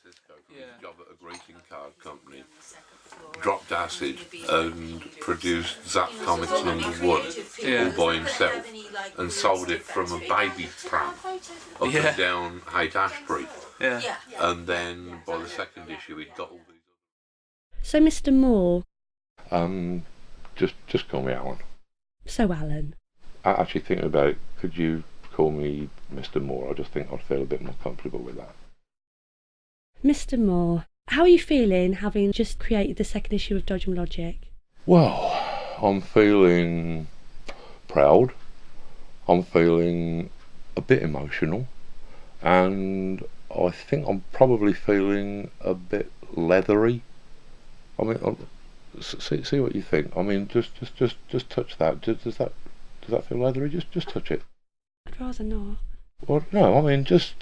from his job at a greeting card company, dropped acid and produced Zap Comics #1 all by himself and sold it from a baby pram up and down Haight-Ashbury. And then by the second issue he'd got all these. So Mr. Moore. Just call me Alan. So Alan. I actually thinking about it, could you call me Mr. Moore? I just think I'd feel a bit more comfortable with that. Mr. Moore, how are you feeling having just created the second issue of Dodgem Logic? Well, I'm feeling proud. I'm feeling a bit emotional. And I think I'm probably feeling a bit leathery. I mean, see what you think. I mean, just touch that. Does that feel leathery? Just touch it. I'd rather not. Well, no. I mean, there's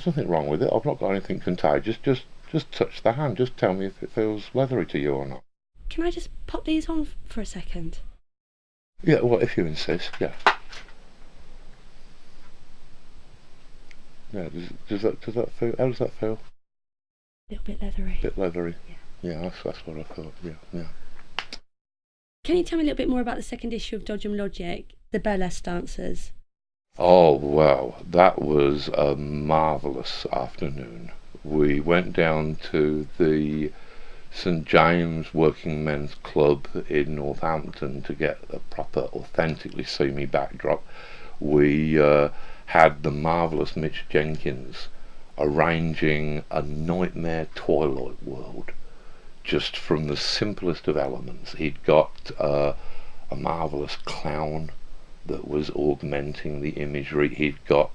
nothing wrong with it. I've not got anything contagious. Just touch the hand. Just tell me if it feels leathery to you or not. Can I just pop these on for a second? Yeah. Well, if you insist. Yeah. Yeah. Does that feel? How does that feel? A little bit leathery. A bit leathery. Yeah. Yeah, that's what I thought. Yeah. Can you tell me a little bit more about the second issue of Dodgem Logic, the burlesque dancers? Oh, well, that was a marvellous afternoon. We went down to the St James Working Men's Club in Northampton to get a proper, authentically seamy backdrop. We had the marvellous Mitch Jenkins arranging a nightmare Twilight world, just from the simplest of elements. He'd got a marvellous clown that was augmenting the imagery. He'd got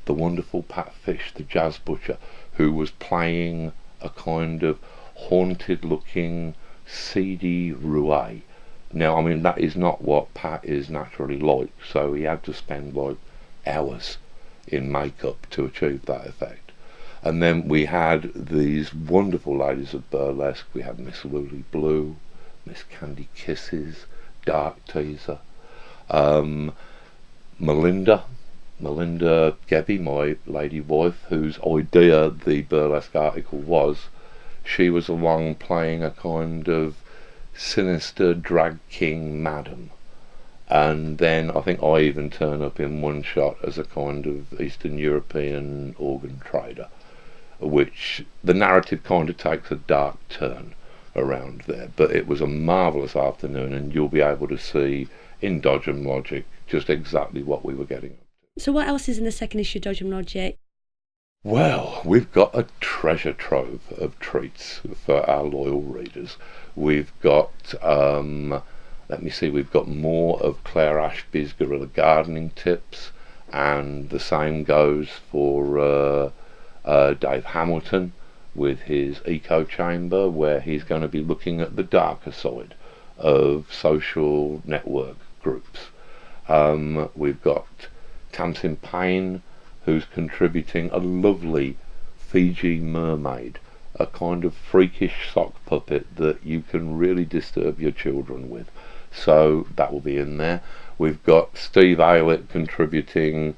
the wonderful Pat Fish, the jazz butcher, who was playing a kind of haunted looking seedy roue. Now, I mean, that is not what Pat is naturally like, so he had to spend like hours in makeup to achieve that effect. And then we had these wonderful ladies of burlesque. We had Miss Lily Blue, Miss Candy Kisses, Dark Teaser, Melinda Gebby, my lady wife, whose idea the burlesque article was. She was along playing a kind of sinister drag king madam. And then I think I even turn up in one shot as a kind of Eastern European organ trader, which the narrative kind of takes a dark turn around there. But it was a marvellous afternoon, and you'll be able to see in Dodgem Logic just exactly what we were getting up to. So what else is in the second issue of Dodgem Logic? Well, we've got a treasure trove of treats for our loyal readers. We've got, we've got more of Claire Ashby's guerrilla gardening tips, and the same goes for Dave Hamilton with his eco chamber, where he's going to be looking at the darker side of social network groups. We've got Tamsin Payne, who's contributing a lovely Fiji mermaid, a kind of freakish sock puppet that you can really disturb your children with. So that will be in there. We've got Steve Aylett contributing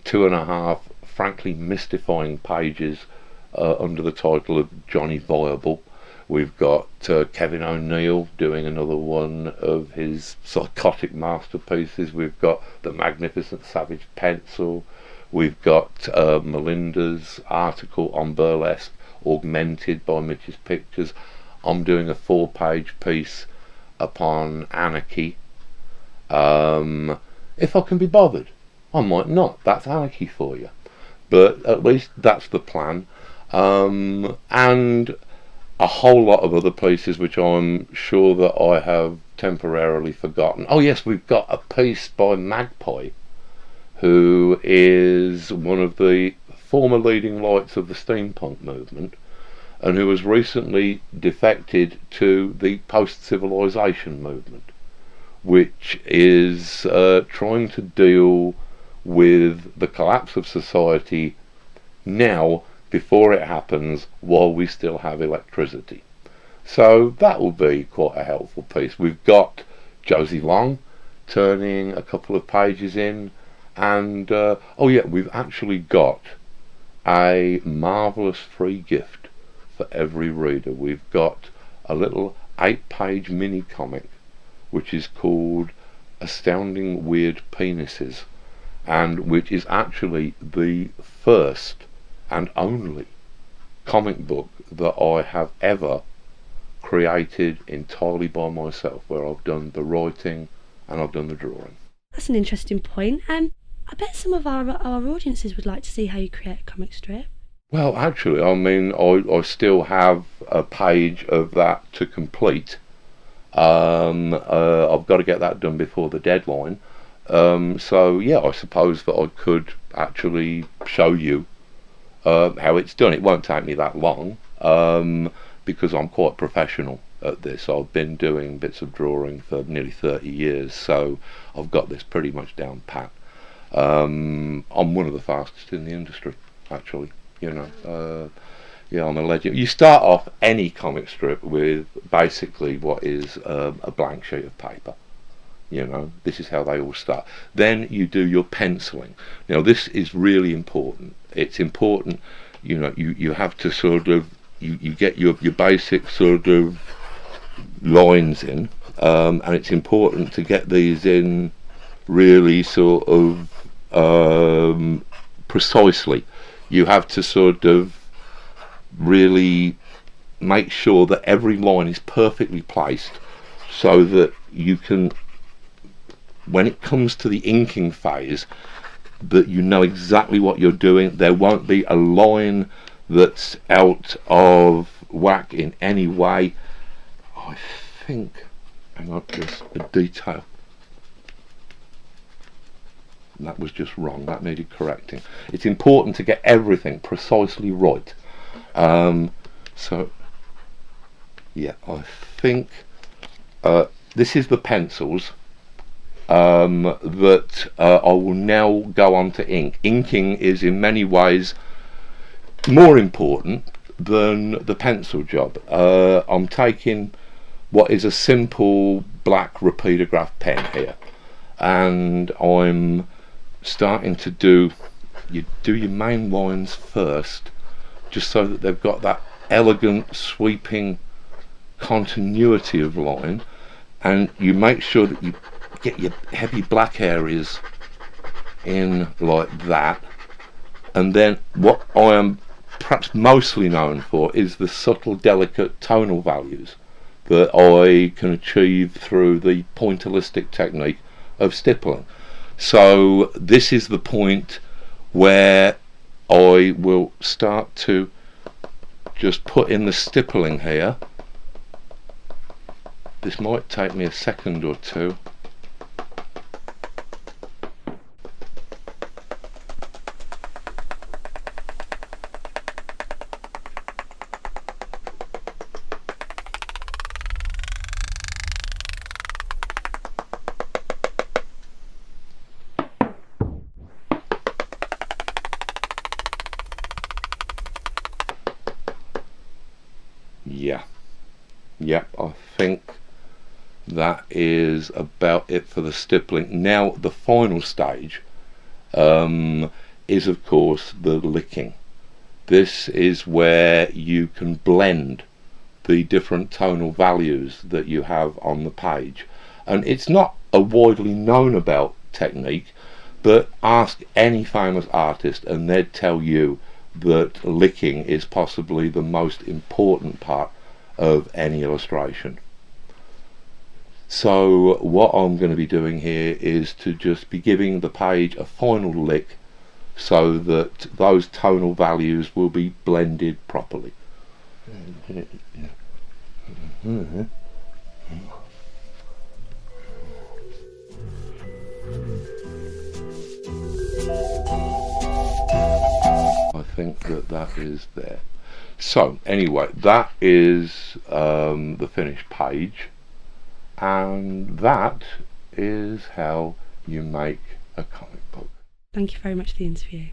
2.5 frankly mystifying pages under the title of Johnny Viable. We've got Kevin O'Neill doing another one of his psychotic masterpieces. We've got The Magnificent Savage Pencil. We've got Melinda's article on burlesque, augmented by Mitch's pictures. I'm doing a 4-page piece upon anarchy. If I can be bothered. I might not. That's anarchy for you. But at least that's the plan. And a whole lot of other pieces which I'm sure that I have temporarily forgotten. Oh yes, we've got a piece by Magpie, who is one of the former leading lights of the steampunk movement, and who has recently defected to the post-civilization movement, which is trying to deal with the collapse of society now, before it happens, while we still have electricity. So that will be quite a helpful piece. We've got Josie Long turning a couple of pages in, and we've actually got a marvellous free gift for every reader. We've got a little 8-page mini comic which is called Astounding Weird Penises, and which is actually the first and only comic book that I have ever created entirely by myself, where I've done the writing and I've done the drawing. That's an interesting point. I bet some of our audiences would like to see how you create a comic strip. Well, actually, I mean, I still have a page of that to complete. I've got to get that done before the deadline. So yeah, I suppose that I could actually show you how it's done. It won't take me that long, because I'm quite professional at this. I've been doing bits of drawing for nearly 30 years, so I've got this pretty much down pat. I'm one of the fastest in the industry, actually. You know, yeah, I'm a legend. You start off any comic strip with basically what is a blank sheet of paper. You know, this is how they all start. Then you do your penciling. Now, this is really important. It's important, you know, you have to sort of, you get your basic sort of lines in, and it's important to get these in really sort of precisely. You have to sort of really make sure that every line is perfectly placed, so that you can, when it comes to the inking phase, that you know exactly what you're doing. There won't be a line that's out of whack in any way. I think, hang on, just a detail. That was just wrong, that needed correcting. It's important to get everything precisely right. So yeah, I think this is the pencils that I will now go on to ink. Inking is in many ways more important than the pencil job. I'm taking what is a simple black repeatograph pen here, and I'm starting to do your main lines first, just so that they've got that elegant sweeping continuity of line, and you make sure that you get your heavy black areas in like that. And then what I am perhaps mostly known for is the subtle, delicate tonal values that I can achieve through the pointillistic technique of stippling. So this is the point where I will start to just put in the stippling here. This might take me a second or two. Yeah, I think that is about it for the stippling. Now the final stage is of course the licking. This is where you can blend the different tonal values that you have on the page, and it's not a widely known about technique, but ask any famous artist and they'd tell you that licking is possibly the most important part of any illustration. So what I'm going to be doing here is to just be giving the page a final lick, so that those tonal values will be blended properly. I think that is there. So anyway, that is the finished page, and that is how you make a comic book. Thank you very much for the interview.